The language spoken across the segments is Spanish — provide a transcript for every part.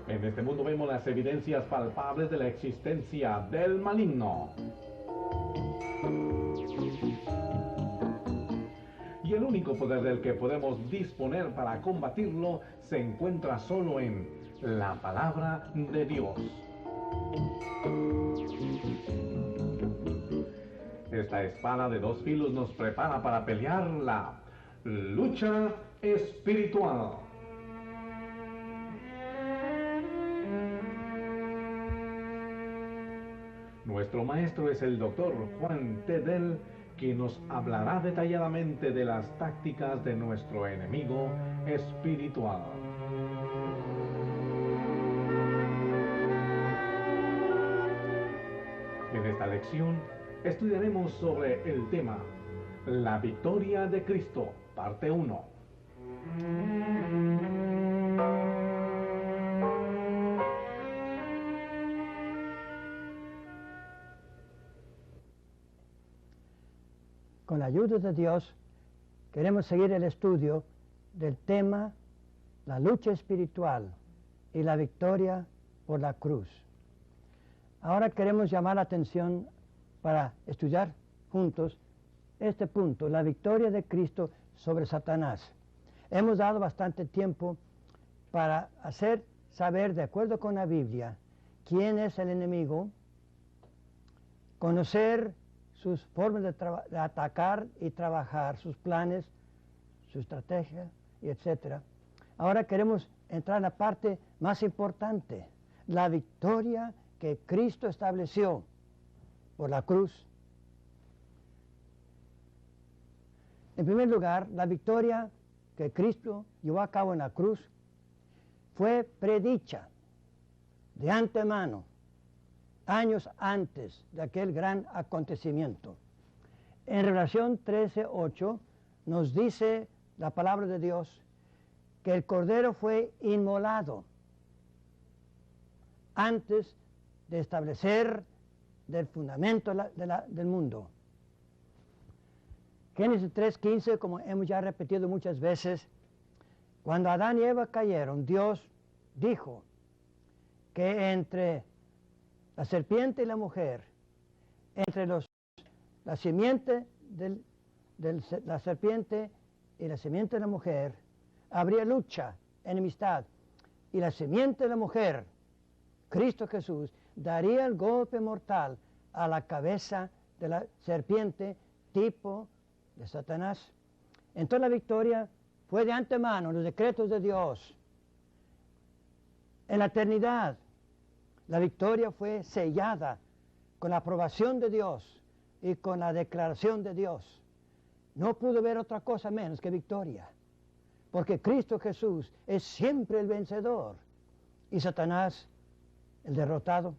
En este mundo vemos las evidencias palpables de la existencia del maligno. Y el único poder del que podemos disponer para combatirlo se encuentra solo en la palabra de Dios. Esta espada de dos filos nos prepara para pelear la lucha espiritual. Nuestro maestro es el doctor Juan Tedel, que nos hablará detalladamente de las tácticas de nuestro enemigo espiritual. En esta lección estudiaremos sobre el tema La victoria de Cristo, parte 1. Con la ayuda de Dios, queremos seguir el estudio del tema la lucha espiritual y la victoria por la cruz. Ahora queremos llamar la atención para estudiar juntos este punto, la victoria de Cristo sobre Satanás. Hemos dado bastante tiempo para hacer saber, de acuerdo con la Biblia, quién es el enemigo, conocer sus formas de atacar y trabajar, sus planes, su estrategia, y etc. Ahora queremos entrar en la parte más importante, la victoria que Cristo estableció por la cruz. En primer lugar, la victoria que Cristo llevó a cabo en la cruz fue predicha de antemano, años antes de aquel gran acontecimiento. En Revelación 13:8 nos dice la palabra de Dios que el Cordero fue inmolado antes de establecer del fundamento del mundo. Génesis 3:15, como hemos ya repetido muchas veces, cuando Adán y Eva cayeron, Dios dijo que entre la serpiente y la mujer, entre la simiente de la serpiente y la simiente de la mujer, habría lucha, enemistad, y la simiente de la mujer, Cristo Jesús, daría el golpe mortal a la cabeza de la serpiente, tipo de Satanás. Entonces la victoria fue de antemano, los decretos de Dios. En la eternidad, la victoria fue sellada con la aprobación de Dios y con la declaración de Dios. No pudo haber otra cosa menos que victoria, porque Cristo Jesús es siempre el vencedor y Satanás el derrotado.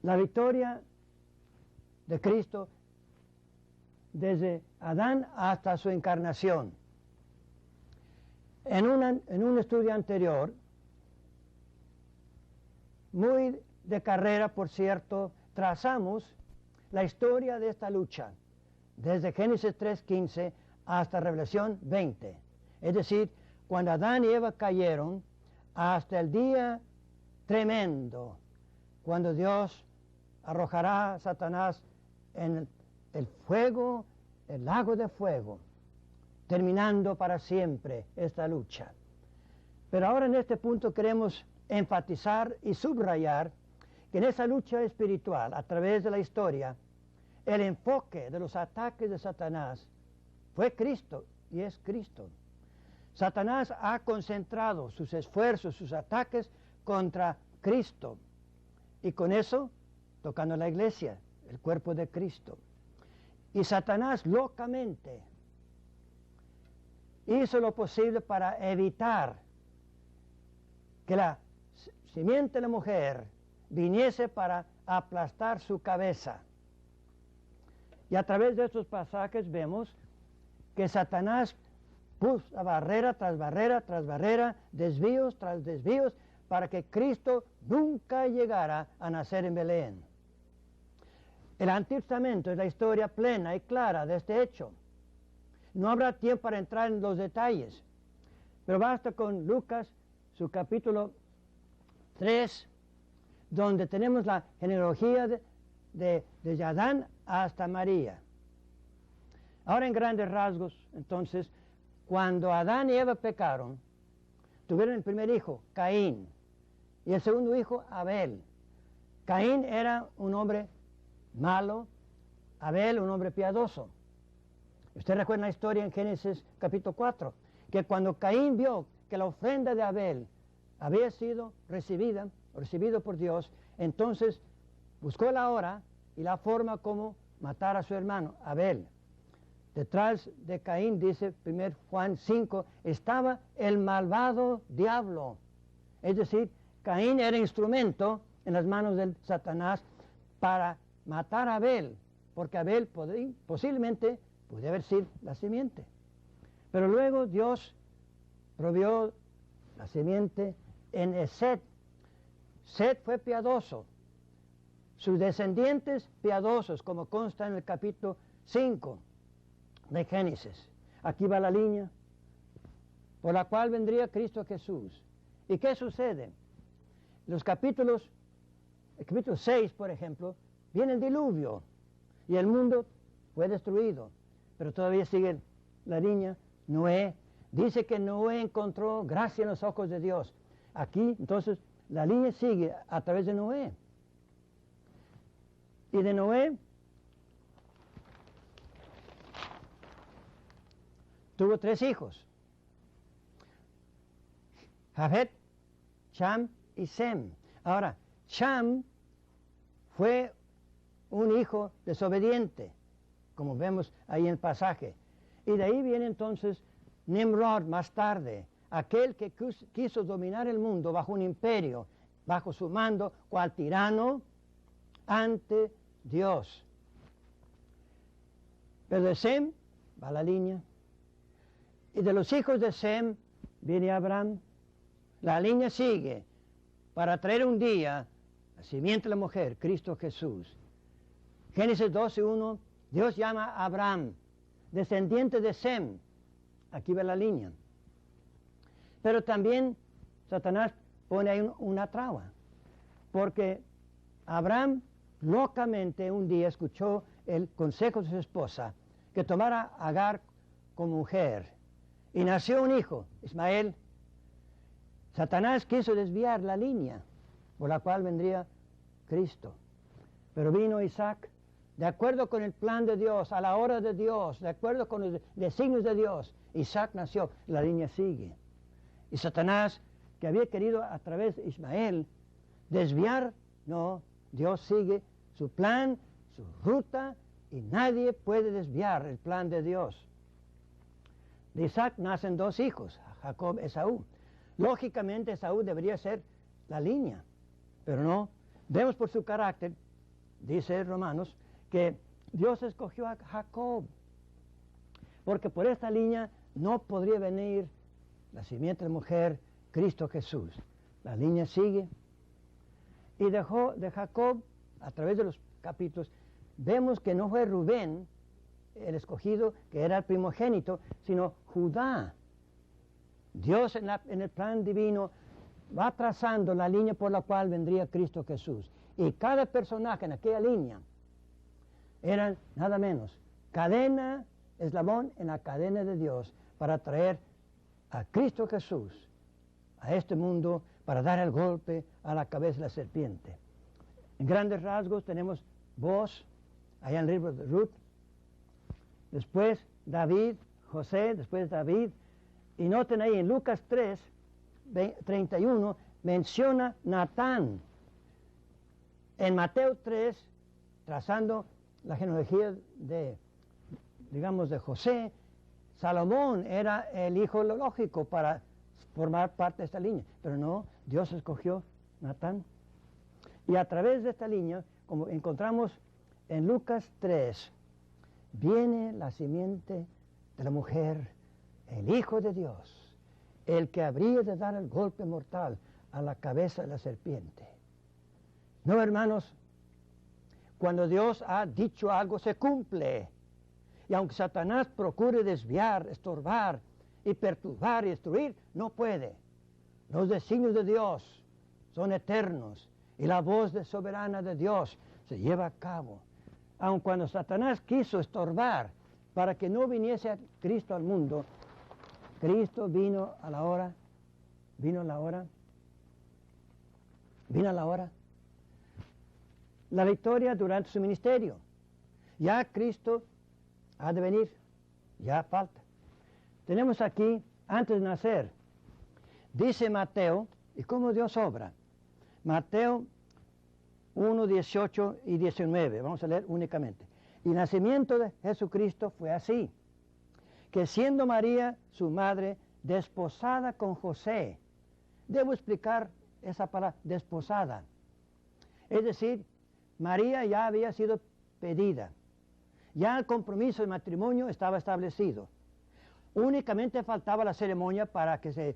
La victoria de Cristo desde Adán hasta su encarnación. En un estudio anterior, muy de carrera, por cierto, trazamos la historia de esta lucha, desde Génesis 3:15 hasta Revelación 20. Es decir, cuando Adán y Eva cayeron, hasta el día tremendo, cuando Dios arrojará a Satanás en el fuego, el lago de fuego, terminando para siempre esta lucha. Pero ahora en este punto queremos enfatizar y subrayar que en esa lucha espiritual, a través de la historia, el enfoque de los ataques de Satanás fue Cristo y es Cristo. Satanás ha concentrado sus esfuerzos, sus ataques contra Cristo, y con eso tocando a la iglesia, el cuerpo de Cristo. Y Satanás locamente hizo lo posible para evitar que la simiente de la mujer viniese para aplastar su cabeza. Y a través de estos pasajes vemos que Satanás puso barrera tras barrera tras barrera, desvíos tras desvíos, para que Cristo nunca llegara a nacer en Belén. El Antiguo Testamento es la historia plena y clara de este hecho. No habrá tiempo para entrar en los detalles, Pero basta con Lucas, su capítulo 3, donde tenemos la genealogía de Adán hasta María. Ahora en grandes rasgos, entonces, cuando Adán y Eva pecaron, tuvieron el primer hijo, Caín, y el segundo hijo, Abel. Caín era un hombre malo, Abel un hombre piadoso. Usted recuerda la historia en Génesis capítulo 4, que cuando Caín vio que la ofrenda de Abel había sido recibido por Dios, entonces buscó la hora y la forma como matar a su hermano, Abel. Detrás de Caín, dice 1 Juan 5, estaba el malvado diablo. Es decir, Caín era instrumento en las manos de Satanás para matar a Abel, porque Abel posiblemente podía haber sido la simiente. Pero luego Dios provió la simiente en Set. Set fue piadoso. Sus descendientes piadosos, como consta en el capítulo 5 de Génesis. Aquí va la línea por la cual vendría Cristo Jesús. ¿Y qué sucede? El capítulo 6, por ejemplo, viene el diluvio y el mundo fue destruido. Pero todavía sigue la línea. Noé dice que Noé encontró gracia en los ojos de Dios. Aquí, entonces, la línea sigue a través de Noé. Y de Noé tuvo 3 hijos: Jafet, Cham y Sem. Ahora, Cham fue un hijo desobediente, como vemos ahí en el pasaje. Y de ahí viene entonces Nimrod más tarde, aquel que quiso dominar el mundo bajo un imperio, bajo su mando, cual tirano ante Dios. Pero de Sem va la línea. Y de los hijos de Sem viene Abraham. La línea sigue para traer un día la simiente de la mujer, Cristo Jesús. Génesis 12:1, Dios llama a Abraham, descendiente de Sem. Aquí va la línea. Pero también Satanás pone ahí una traba, porque Abraham locamente un día escuchó el consejo de su esposa que tomara a Agar como mujer, y nació un hijo, Ismael. Satanás quiso desviar la línea por la cual vendría Cristo, pero vino Isaac, de acuerdo con el plan de Dios, a la hora de Dios, de acuerdo con los designios de Dios. Isaac nació, la línea sigue. Y Satanás, que había querido a través de Ismael desviar, no, Dios sigue su plan, su ruta, y nadie puede desviar el plan de Dios. De Isaac nacen 2 hijos, Jacob y Esaú. Lógicamente Esaú debería ser la línea, pero no. Vemos por su carácter, dice Romanos, que Dios escogió a Jacob, porque por esta línea no podría venir la simiente de mujer, Cristo Jesús. La línea sigue. Y de Jacob, a través de los capítulos, vemos que no fue Rubén el escogido, que era el primogénito, sino Judá. Dios en el plan divino va trazando la línea por la cual vendría Cristo Jesús. Y cada personaje en aquella línea era nada menos cadena, eslabón en la cadena de Dios para traer a Cristo Jesús a este mundo, para dar el golpe a la cabeza de la serpiente. En grandes rasgos tenemos Boaz, allá en el libro de Ruth, después David, José, después David, y noten ahí en Lucas 3, 31, menciona Natán. En Mateo 3, trazando la genealogía de José, Salomón era el hijo lógico para formar parte de esta línea, pero no, Dios escogió Natán. Y a través de esta línea, como encontramos en Lucas 3, viene la simiente de la mujer, el Hijo de Dios, el que habría de dar el golpe mortal a la cabeza de la serpiente. No, hermanos, cuando Dios ha dicho algo, se cumple. Y aunque Satanás procure desviar, estorbar y perturbar y destruir, no puede. Los designios de Dios son eternos y la voz soberana de Dios se lleva a cabo. Aun cuando Satanás quiso estorbar para que no viniese a Cristo al mundo, Cristo vino a la hora, la victoria durante su ministerio. Ya Cristo ha de venir, ya falta. Tenemos aquí, antes de nacer, dice Mateo, y cómo Dios obra. Mateo 1, 18 y 19, vamos a leer únicamente. Y el nacimiento de Jesucristo fue así, que siendo María, su madre, desposada con José. Debo explicar esa palabra, desposada. Es decir, María ya había sido pedida. Ya el compromiso de matrimonio estaba establecido. Únicamente faltaba la ceremonia para que se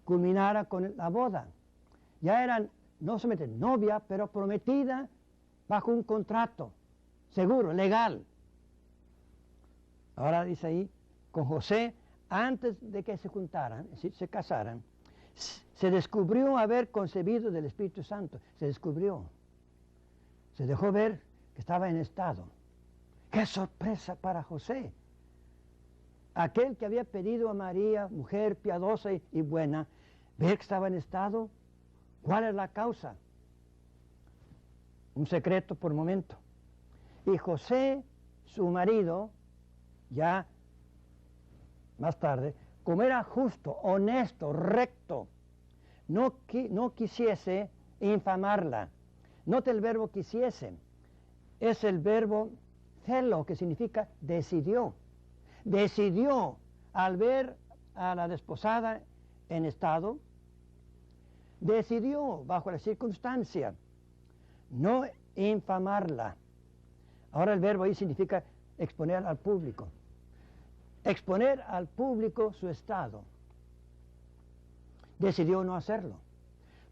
culminara con la boda. Ya eran no solamente novia, pero prometida bajo un contrato seguro, legal. Ahora dice ahí, con José, antes de que se juntaran, es decir, se casaran, se descubrió haber concebido del Espíritu Santo. Se descubrió. Se dejó ver que estaba en estado. ¡Qué sorpresa para José! Aquel que había pedido a María, mujer piadosa y buena, ver que estaba en estado. ¿Cuál es la causa? Un secreto por momento. Y José, su marido, ya más tarde, como era justo, honesto, recto, no quisiese infamarla. Note el verbo quisiese. Es el verbo celo, que significa decidió. Decidió, al ver a la desposada en estado, decidió, bajo la circunstancia, no infamarla. Ahora el verbo ahí significa exponer al público. Exponer al público su estado. Decidió no hacerlo.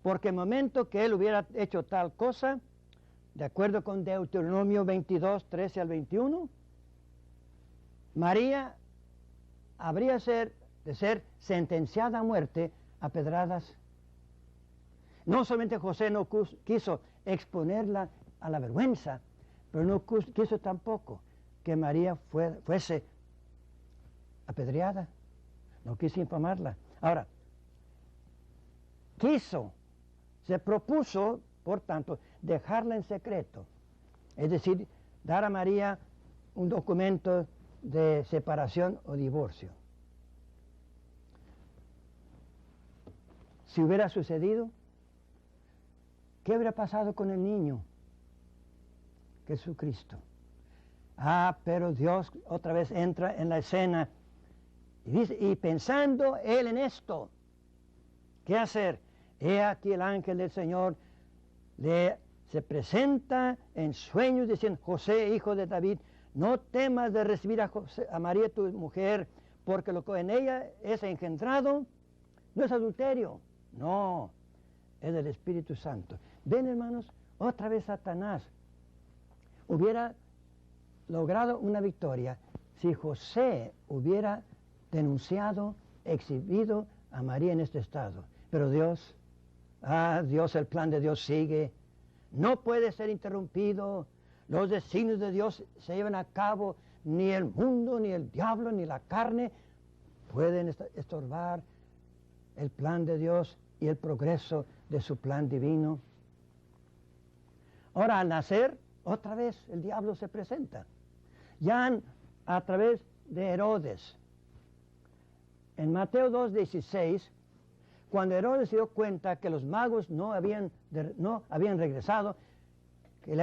Porque el momento que él hubiera hecho tal cosa, de acuerdo con Deuteronomio 22, 13 al 21, María habría de ser sentenciada a muerte a pedradas. No solamente José no quiso exponerla a la vergüenza, pero no quiso tampoco que María fuese apedreada. No quiso infamarla. Ahora, se propuso, por tanto, dejarla en secreto. Es decir, dar a María un documento de separación o divorcio. Si hubiera sucedido, ¿qué hubiera pasado con el niño? Jesucristo. Pero Dios otra vez entra en la escena y dice, y pensando él en esto, ¿qué hacer? He aquí el ángel del Señor se presenta en sueños diciendo, José, hijo de David, no temas de recibir a María tu mujer, porque lo que en ella es engendrado no es adulterio, no, es del Espíritu Santo. Ven, hermanos, otra vez Satanás hubiera logrado una victoria si José hubiera denunciado, exhibido a María en este estado. Pero Dios, el plan de Dios sigue, no puede ser interrumpido. Los designios de Dios se llevan a cabo, ni el mundo, ni el diablo, ni la carne pueden estorbar el plan de Dios y el progreso de su plan divino. Ahora, al nacer, otra vez el diablo se presenta. Ya a través de Herodes. En Mateo 2:16, cuando Herodes se dio cuenta que los magos no habían regresado, que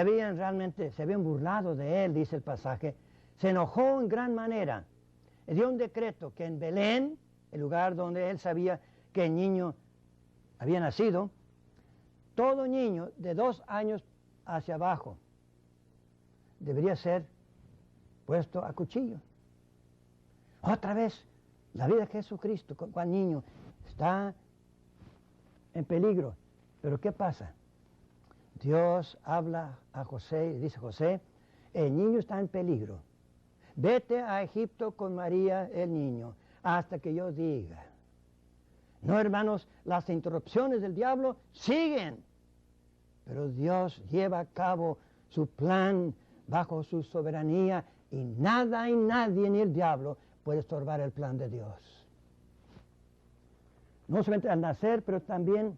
se habían burlado de él, dice el pasaje, se enojó en gran manera. Y dio un decreto que en Belén, el lugar donde él sabía que el niño había nacido, todo niño de 2 años hacia abajo debería ser puesto a cuchillo. Otra vez, la vida de Jesucristo, cuando niño está en peligro. Pero ¿qué pasa? Dios habla a José y dice, José, el niño está en peligro. Vete a Egipto con María, el niño. hasta que yo diga. No, hermanos, las interrupciones del diablo siguen, pero Dios lleva a cabo su plan bajo su soberanía y nada y nadie ni el diablo puede estorbar el plan de Dios. No solamente al nacer, pero también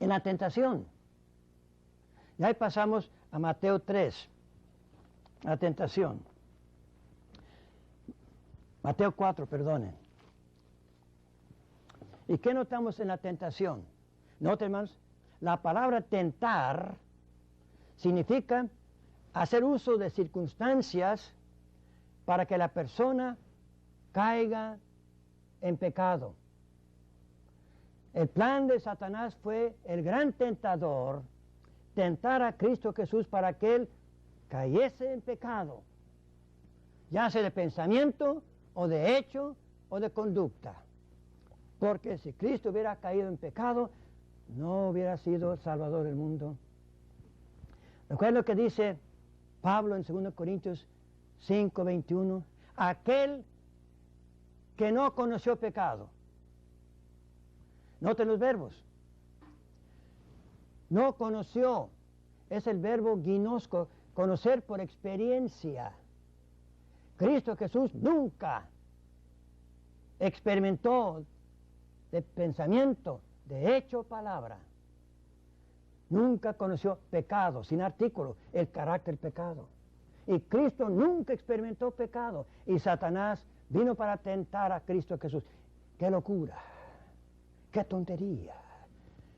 en la tentación. Y ahí pasamos a Mateo 3, la tentación. Mateo 4, perdonen. ¿Y qué notamos en la tentación? Noten, hermanos, la palabra tentar significa hacer uso de circunstancias para que la persona caiga en pecado. El plan de Satanás fue el gran tentador, tentar a Cristo Jesús para que Él cayese en pecado, ya sea de pensamiento o de hecho o de conducta. Porque si Cristo hubiera caído en pecado, no hubiera sido Salvador del mundo. Recuerda lo que dice Pablo en 2 Corintios 5, 21. Aquel que no conoció pecado. Noten los verbos. No conoció. Es el verbo ginosco, conocer por experiencia. Cristo Jesús nunca experimentó de pensamiento, de hecho, palabra. Nunca conoció pecado, sin artículo, el carácter pecado. Y Cristo nunca experimentó pecado. Y Satanás vino para tentar a Cristo Jesús. ¡Qué locura! ¡Qué tontería!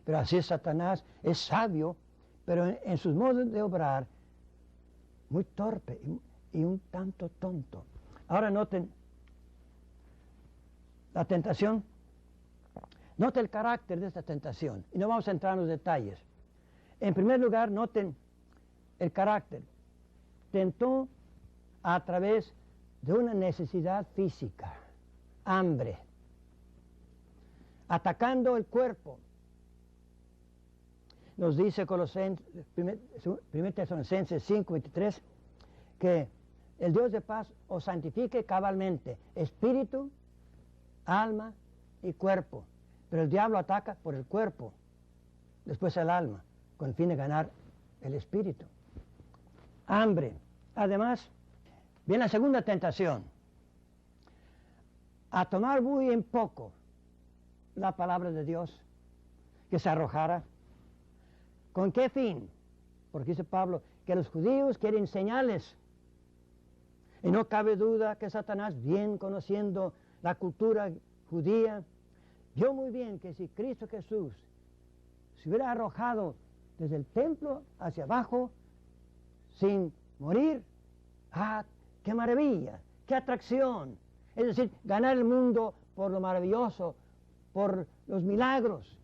Pero así es Satanás, es sabio, pero en sus modos de obrar, muy torpe y un tanto tonto. Ahora noten la tentación. Noten el carácter de esta tentación. Y no vamos a entrar en los detalles. En primer lugar, noten el carácter. Tentó a través de una necesidad física, hambre, atacando el cuerpo. Nos dice 1 Tesalonicenses 5, 23, que el Dios de paz os santifique cabalmente, espíritu, alma y cuerpo. Pero el diablo ataca por el cuerpo, después el alma, con el fin de ganar el espíritu. Hambre. Además, viene la segunda tentación. A tomar muy en poco la palabra de Dios, que se arrojara. ¿Con qué fin? Porque dice Pablo que los judíos quieren señales. Y no cabe duda que Satanás, bien conociendo la cultura judía, vio muy bien que si Cristo Jesús se hubiera arrojado desde el templo hacia abajo sin morir, ¡ah, qué maravilla! ¡Qué atracción! Es decir, ganar el mundo por lo maravilloso, por los milagros.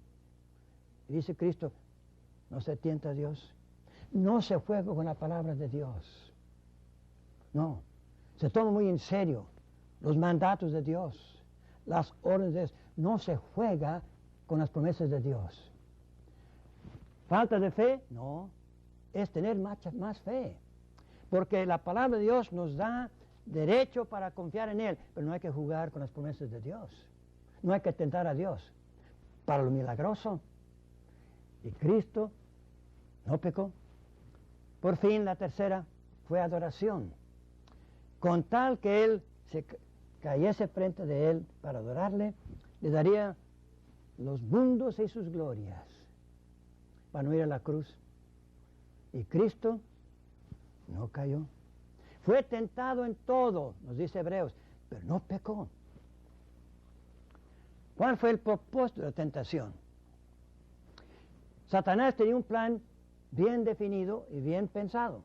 Y dice Cristo, no se tienta a Dios, no se juega con la palabra de Dios. No, se toma muy en serio los mandatos de Dios, las órdenes de Dios. No se juega con las promesas de Dios. ¿Falta de fe? No, es tener más fe. Porque la palabra de Dios nos da derecho para confiar en Él, pero no hay que jugar con las promesas de Dios. No hay que tentar a Dios para lo milagroso. Y Cristo no pecó. Por fin, la tercera fue adoración. Con tal que Él se cayese frente de Él para adorarle, le daría los mundos y sus glorias para no ir a la cruz. Y Cristo no cayó. Fue tentado en todo, nos dice Hebreos, pero no pecó. ¿Cuál fue el propósito de la tentación? Satanás tenía un plan bien definido y bien pensado,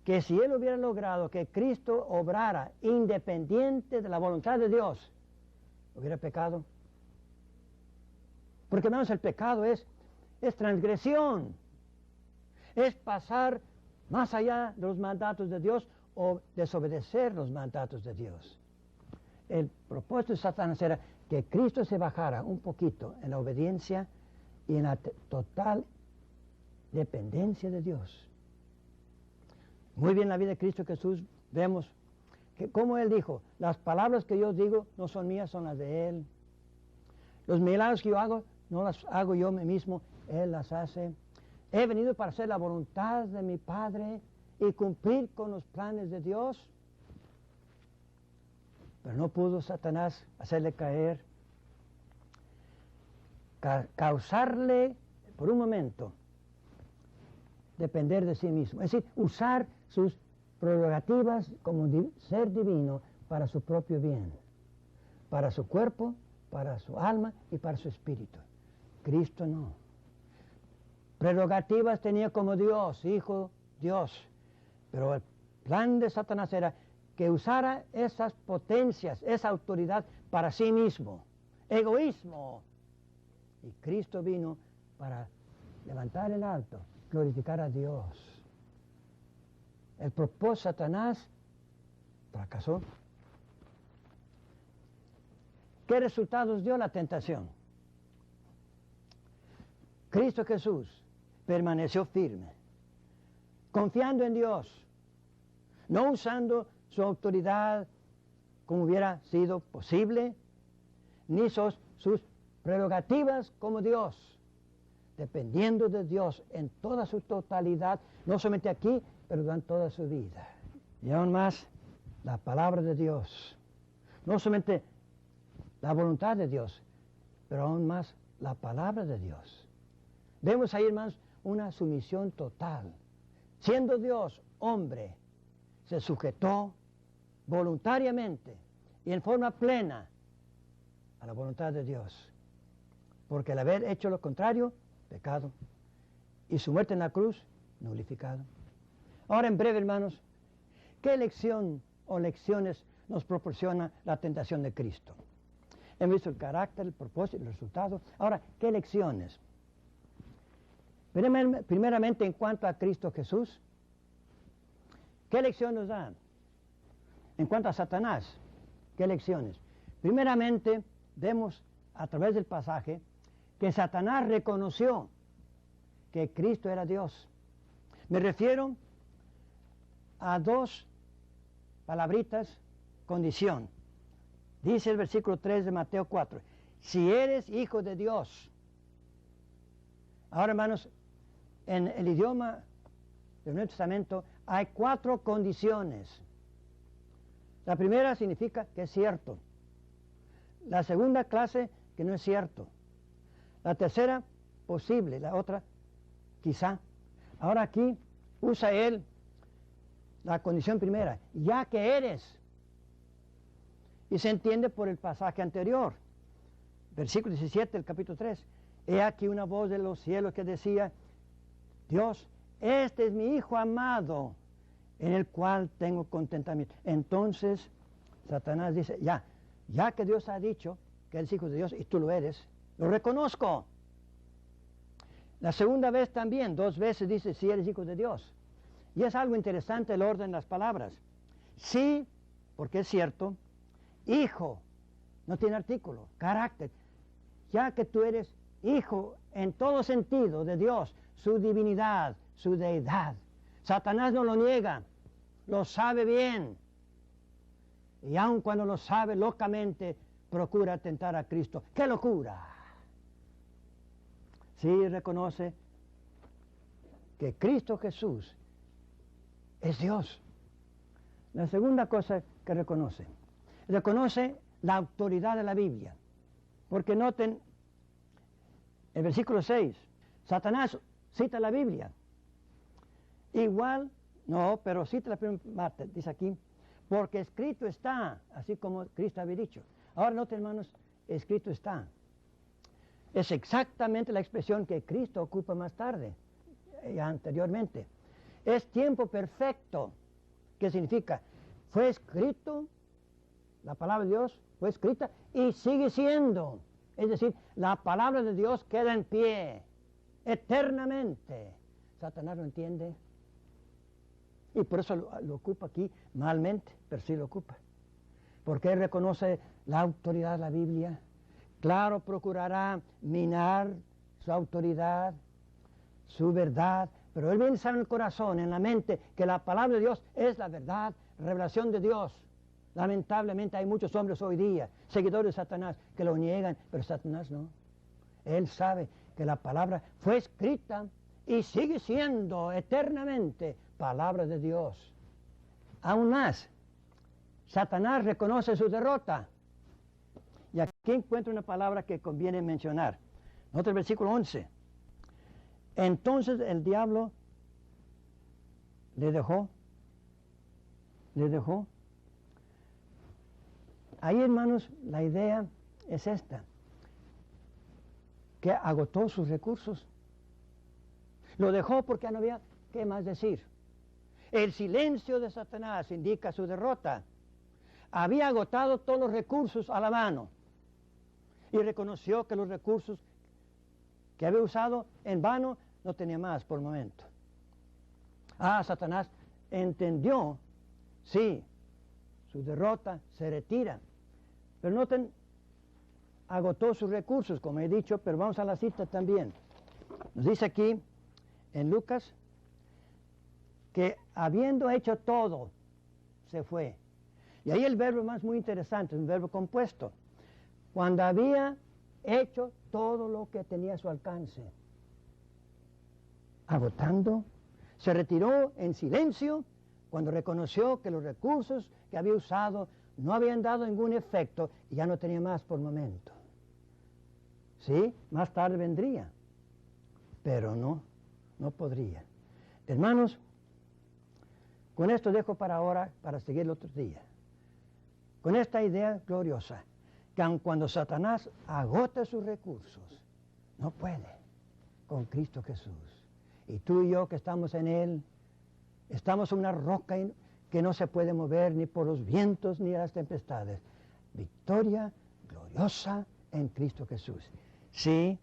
que si él hubiera logrado que Cristo obrara independiente de la voluntad de Dios, hubiera pecado. Porque, hermanos, el pecado es transgresión, es pasar más allá de los mandatos de Dios o desobedecer los mandatos de Dios. El propósito de Satanás era que Cristo se bajara un poquito en la obediencia y en la total dependencia de Dios. Muy bien, en la vida de Cristo Jesús vemos que como él dijo, las palabras que yo digo no son mías, son las de él. Los milagros que yo hago, no las hago yo mismo, él las hace. He venido para hacer la voluntad de mi Padre y cumplir con los planes de Dios. Pero no pudo Satanás hacerle caer, causarle por un momento depender de sí mismo. Es decir, usar sus prerrogativas como ser divino para su propio bien, para su cuerpo, para su alma y para su espíritu. Cristo no. Prerrogativas tenía como Dios, Hijo, Dios. Pero el plan de Satanás era que usara esas potencias, esa autoridad para sí mismo. Egoísmo. Y Cristo vino para levantar el alto, glorificar a Dios. El propósito de Satanás fracasó. ¿Qué resultados dio la tentación? Cristo Jesús permaneció firme, confiando en Dios, no usando su autoridad como hubiera sido posible, ni sus prerrogativas como Dios, dependiendo de Dios en toda su totalidad, no solamente aquí, pero durante toda su vida. Y aún más, la palabra de Dios, no solamente la voluntad de Dios, pero aún más la palabra de Dios. Vemos ahí, hermanos, una sumisión total. Siendo Dios hombre, se sujetó voluntariamente y en forma plena a la voluntad de Dios. Porque el haber hecho lo contrario, pecado. Y su muerte en la cruz, nulificado. Ahora en breve, hermanos, ¿qué lección o lecciones nos proporciona la tentación de Cristo? Hemos visto el carácter, el propósito, el resultado. Ahora, ¿qué lecciones? Primeramente, en cuanto a Cristo Jesús, ¿qué lección nos da? En cuanto a Satanás, ¿qué lecciones? Primeramente, vemos a través del pasaje que Satanás reconoció que Cristo era Dios. Me refiero a dos palabritas, condición. Dice el versículo 3 de Mateo 4, si eres hijo de Dios. Ahora, hermanos, en el idioma del Nuevo Testamento hay 4 condiciones. La primera significa que es cierto. La segunda clase, que no es cierto. La tercera, posible. La otra, quizá. Ahora aquí usa él la condición primera, ya que eres. Y se entiende por el pasaje anterior, versículo 17 del capítulo 3. He aquí una voz de los cielos que decía, Dios, este es mi Hijo amado, en el cual tengo contentamiento. Entonces, Satanás dice, ya que Dios ha dicho que eres hijo de Dios y tú lo eres, lo reconozco. La segunda vez también, 2 veces dice, si eres hijo de Dios. Y es algo interesante el orden de las palabras. Sí, porque es cierto, hijo, no tiene artículo, carácter. Ya que tú eres hijo en todo sentido de Dios, su divinidad, su deidad. Satanás no lo niega, lo sabe bien. Y aun cuando lo sabe locamente, procura tentar a Cristo. ¡Qué locura! Sí reconoce que Cristo Jesús es Dios. La segunda cosa que reconoce la autoridad de la Biblia. Porque noten el versículo 6, Satanás cita la Biblia. Igual, no, pero cita la primera parte, dice aquí, porque escrito está, así como Cristo había dicho. Ahora noten, hermanos, escrito está. Es exactamente la expresión que Cristo ocupa más tarde, anteriormente. Es tiempo perfecto. ¿Qué significa? Fue escrito, la palabra de Dios fue escrita y sigue siendo. Es decir, la palabra de Dios queda en pie eternamente. Satanás lo entiende y por eso lo ocupa aquí malmente, pero sí lo ocupa. Porque él reconoce la autoridad de la Biblia. Claro, procurará minar su autoridad, su verdad, pero él bien sabe en el corazón, en la mente, que la palabra de Dios es la verdad, revelación de Dios. Lamentablemente hay muchos hombres hoy día, seguidores de Satanás, que lo niegan, pero Satanás no. Él sabe que la palabra fue escrita y sigue siendo eternamente palabra de Dios. Aún más, Satanás reconoce su derrota. Y aquí encuentro una palabra que conviene mencionar. Nota el versículo 11. Entonces el diablo le dejó. Ahí, hermanos, la idea es esta, que agotó sus recursos. Lo dejó porque ya no había qué más decir. El silencio de Satanás indica su derrota. Había agotado todos los recursos a la mano y reconoció que los recursos que había usado en vano no tenía más por el momento. Satanás entendió, sí, su derrota, se retira. Pero noten, agotó sus recursos, como he dicho, pero vamos a la cita también. Nos dice aquí, en Lucas, que habiendo hecho todo, se fue. Y ahí el verbo más muy interesante, es un verbo compuesto. Cuando había hecho todo lo que tenía a su alcance, agotando, se retiró en silencio cuando reconoció que los recursos que había usado no habían dado ningún efecto y ya no tenía más por momento. Sí, más tarde vendría, pero no podría. Hermanos, con esto dejo para ahora, para seguir el otro día. Con esta idea gloriosa, que aun cuando Satanás agota sus recursos, no puede con Cristo Jesús. Y tú y yo que estamos en Él, estamos en una roca que no se puede mover ni por los vientos ni las tempestades. Victoria gloriosa en Cristo Jesús. Sí,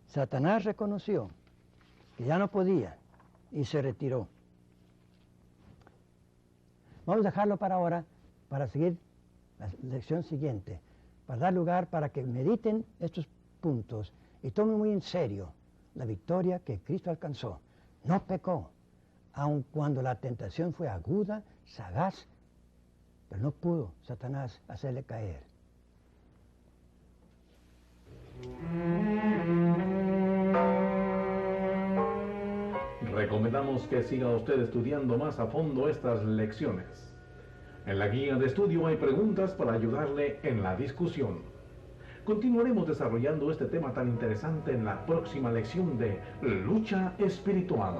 Satanás reconoció que ya no podía y se retiró. Vamos a dejarlo para ahora, para seguir la lección siguiente, para dar lugar para que mediten estos puntos y tomen muy en serio la victoria que Cristo alcanzó. No pecó, aun cuando la tentación fue aguda, sagaz, pero no pudo Satanás hacerle caer. Recomendamos que siga usted estudiando más a fondo estas lecciones. En la guía de estudio hay preguntas para ayudarle en la discusión. Continuaremos desarrollando este tema tan interesante en la próxima lección de Lucha Espiritual.